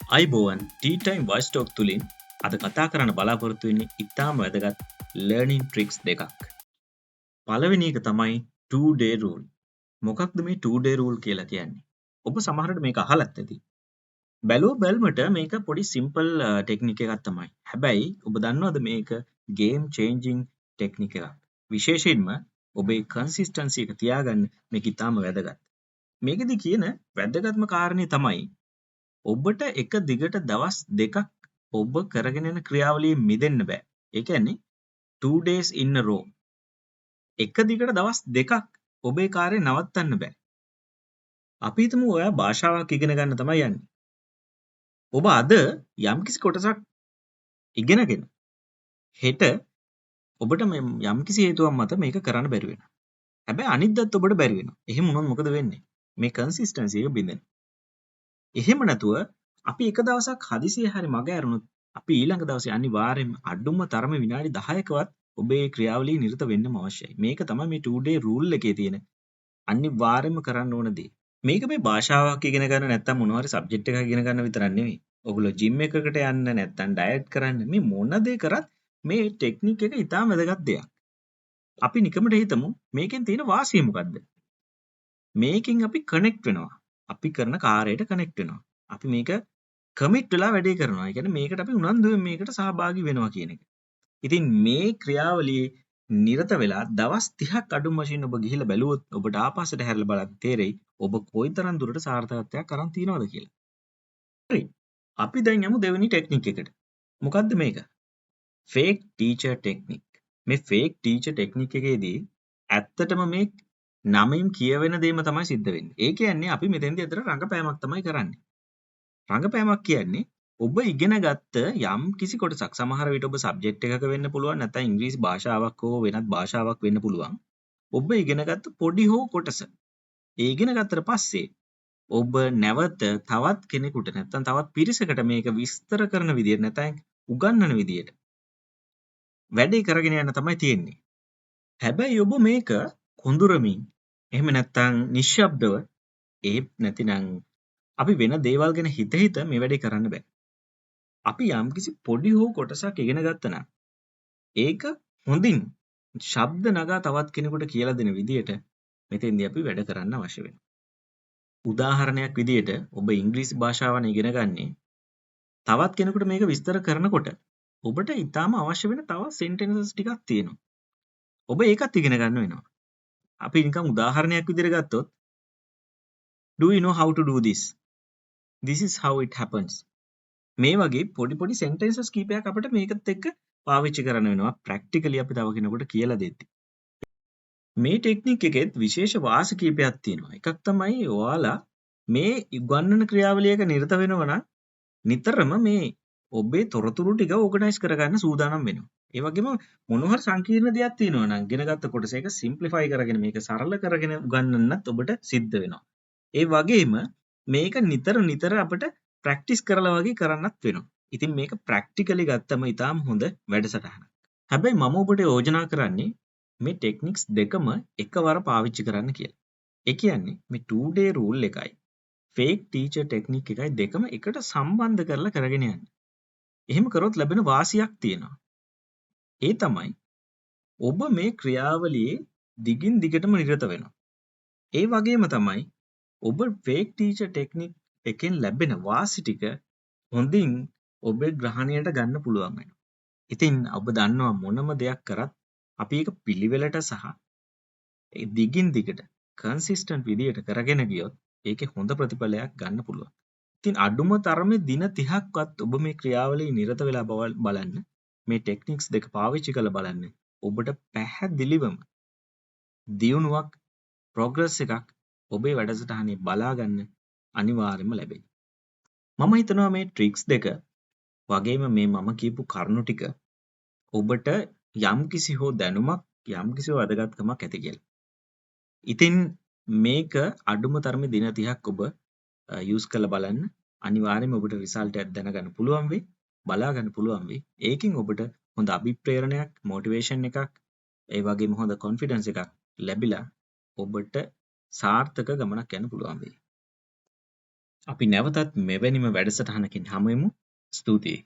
අයිබෝවන් ටීටයිම් vice talk තුළින් අද කතා කරන්න බලාපොරොත්තු වෙන්නේ ඉතාම වැදගත් ලර්නින් ට්‍රික්ස් දෙකක්. පළවෙනි එක තමයි 2 day rule. මොකක්ද මේ 2 day rule කියලා කියන්නේ? ඔබ සමහරට මේක අහලත් ඇති. බැලුවට මේක පොඩි සිම්පල් ටෙක්නික් එකක් තමයි. හැබැයි ඔබ දන්නවද මේක ගේම් චේන්ජින් ටෙක්නික් එකක්. විශේෂයෙන්ම ඔබේ කන්සිස්ටන්සි එක තියාගන්න මේක ඉතාම වැදගත්. මේකෙදි කියන වැදගත්ම කාරණේ තමයි ඔබට එක දිගට දවස් දෙකක් ඔබ කරගෙන යන ක්‍රියාවලියෙන් මිදෙන්න බෑ. ඒ කියන්නේ 2 days in a row. එක දිගට දවස් දෙකක් ඔබේ කාර්යය නවත්තන්න බෑ. අපි හිතමු ඔයා භාෂාවක් ඉගෙන ගන්න තමයි යන්නේ. ඔබ අද යම්කිසි කොටසක් ඉගෙනගෙන හෙට ඔබට යම්කිසි හේතුවක් මත මේක කරන්න බැරි වෙනවා. හැබැයි අනිද්දාත් ඔබට බැරි වෙනවා. එහෙම වුණොත් මොකද වෙන්නේ? මේ කන්සිස්ටන්සි එක බිඳෙනවා. එහෙම නැතුව අපි එක දවසක් හදිසියෙ හරි මග ඇරුණොත් අපි ඊළඟ දවසේ අනිවාර්යයෙන්ම අඩුම තරමේ විනාඩි 10කවත් ඔබේ ක්‍රියාවලියේ නිරත වෙන්නම අවශ්‍යයි. මේක තමයි මේ 2 day rule එකේ තියෙන අනිවාර්යයෙන්ම කරන්න ඕන දේ. මේක මේ භාෂාවක් ඉගෙන ගන්න නැත්නම් මොනවා හරි සබ්ජෙක්ට් එකක් ඉගෙන ගන්න විතරක් නෙවෙයි. ඔයගොල්ලෝ ජිම් එකකට යන්න නැත්නම් ඩයට් කරන්න මේ මොන දේ කරත් මේ ටෙක්නික් එක ඉතාම වැදගත් දෙයක්. අපි නිකමට හිතමු මේකෙන් තියෙන වාසිය මොකද්ද? මේකෙන් අපි කනෙක්ට් වෙනවා. අපි කරන කාර්යයට කනෙක්ට් වෙනවා. අපි මේක කමිට් වෙලා වැඩේ කරනවා. ඒ කියන්නේ මේකට අපි උනන්දුවෙන් මේකට සහභාගී වෙනවා කියන එක. ඉතින් මේ ක්‍රියාවලියේ නිරත වෙලා දවස් 30ක් අඩුම වශයෙන් ඔබ ගිහිල්ලා බැලුවොත් ඔබට ආපස්සට හැරිලා බලද්දි තේරෙයි ඔබ කොයිතරම් දුරට සාර්ථකත්වයක් අරන් තියනවද කියලා. හරි. අපි දැන් යමු දෙවෙනි ටෙක්නික් එකට. මොකද්ද මේක? Fake teacher technique. මේ ෆේක් ටීචර් ටෙක්නික් එකේදී ඇත්තටම මේ නමෙන් කියවෙන දේම තමයි සිද්ධ වෙන්නේ. ඒ කියන්නේ අපි මෙතෙන්දී අතර රංගපෑමක් තමයි කරන්නේ. රංගපෑමක් කියන්නේ ඔබ ඉගෙන ගත්ත යම් කිසි කොටසක් සමහර විට ඔබ සබ්ජෙක්ට් එකක වෙන්න පුළුවන් නැත්නම් ඉංග්‍රීසි භාෂාවක් හෝ වෙනත් භාෂාවක් වෙන්න පුළුවන්. ඔබ ඉගෙන ගත්ත පොඩි හෝ කොටස. ඒ ඉගෙන ගත්තට පස්සේ ඔබ නැවත තවත් කෙනෙකුට නැත්නම් තවත් පිරිසකට මේක විස්තර කරන විදියට නැත්නම් උගන්වන විදියට වැඩේ කරගෙන යන්න තමයි තියෙන්නේ. හැබැයි ඔබ මේක කොඳුරමින් එහෙම නැත්නම් නිශ්ශබ්දව නැතිනම් අපි වෙන දේවල් ගැන හිත මේ වැඩේ කරන්න බෑ. අපි යම්කිසි පොඩි හෝ කොටසක් ඉගෙන ගත්තා නම් ඒක හොඳින් ශබ්ද නගා තවත් කෙනෙකුට කියලා දෙන විදියට මෙතෙන්දී අපි වැඩ කරන්න අවශ්‍ය වෙනවා. උදාහරණයක් විදියට ඔබ ඉංග්‍රීසි භාෂාවන ඉගෙන ගන්නේ තවත් කෙනෙකුට මේක විස්තර කරනකොට ඔබට ඊටාම අවශ්‍ය වෙන තව සෙන්ටෙන්සස් ටිකක් තියෙනවා. ඔබ ඒකත් ඉගෙන ගන්න වෙනවා. අපි නිකන් උදාහරණයක් විදියට ගත්තොත් do you know how to do this? This is how it happens. මේ වගේ පොඩි සෙන්ටෙන්සස් කීපයක් අපිට මේකත් එක්ක පාවිච්චි කරන්න වෙනවා ප්‍රැක්ටිකලි අපි තව කෙනෙකුට කියලා දෙද්දි. මේ ටෙක්නික් එකෙත් විශේෂ වාසි කීපයක් තියෙනවා. එකක් තමයි ඔයාලා මේ උගන්වන ක්‍රියාවලියක නිරත වෙනවා නම් නිතරම මේ ඔබේ තොරතුරු ටික ඕගනයිස් කරගන්න සූදානම් වෙනවා. ඒ වගේම මොනවා හරි සංකීර්ණ දෙයක් තියෙනවා නම් ඉගෙනගත්ත කොටස එක සිම්ප්ලිෆයි කරගෙන මේක සරල කරගෙන උගන්වන්නත් ඔබට සිද්ධ වෙනවා. ඒ වගේම මේක නිතර අපිට ප්‍රැක්ටිස් කරලා වගේ කරන්නත් වෙනවා. ඉතින් මේක ප්‍රැක්ටිකලි ගත්තම ඉතාම හොඳ වැඩසටහනක්. හැබැයි මම ඔබට යෝජනා කරන්නේ මේ ටෙක්නික්ස් දෙකම එකවර පාවිච්චි කරන්න කියලා. ඒ කියන්නේ මේ 2 day rule එකයි fake teacher technique එකයි දෙකම එකට සම්බන්ධ කරලා කරගෙන යන්න. එහෙම කරොත් ලැබෙන වාසියක් තියෙනවා. ඒ තමයි ඔබ මේ ක්‍රියාවලියේ දිගින් දිගටම නිරත වෙනවා. ඒ වගේම තමයි ඔබ fake teacher technique එකෙන් ලැබෙන වාසි ටික හොඳින් ඔබේ ග්‍රහණයට ගන්න පුළුවන් වෙනවා. ඉතින් ඔබ දන්නවා මොනම දෙයක් කරත් අපි ඒක පිළිවෙලට සහ ඒ දිගින් දිගට කන්සිස්ටන්ට් විදියට කරගෙන ගියොත් ඒකේ හොඳ ප්‍රතිඵලයක් ගන්න පුළුවන්. ඉතින් අඩුම තරමේ දින 30ක්වත් ඔබ මේ ක්‍රියාවලියේ නිරත වෙලා බලන්න මේ ටෙක්නික්ස් දෙක පාවිච්චි කරලා බලන්න ඔබට පැහැදිලිවම දියුණුවක් ප්‍රෝග්‍රස් එකක් ඔබේ වැඩසටහනේ බලා ගන්න අනිවාර්යයෙන්ම ලැබෙයි. මම හිතනවා මේ ට්‍රික්ස් දෙක වගේම මේ මම කියපු කරුණු ටික ඔබට යම්කිසි හෝ දැනුමක් යම්කිසි වැදගත්කමක් ඇති කියලා. ඉතින් මේක අඩුම තරමේ දින 30ක් ඔබ යූස් කරලා බලන්න අනිවාර්යයෙන්ම ඔබට රිසල්ට් එකක් දැනගන්න පුළුවන් වෙයි බලා ගන්න පුළුවන් වෙයි. ඒකෙන් ඔබට හොඳ අභිප්‍රේරණයක් මොටිවේෂන් එකක් ඒ වගේම හොඳ කොන්ෆිඩන්ස් එකක් ලැබිලා ඔබට සාර්ථක ගමනක් යන්න පුළුවන් වෙයි. අපි නැවතත් මෙවැනිම වැඩසටහනකින් හමුවෙමු. ස්තුතියි.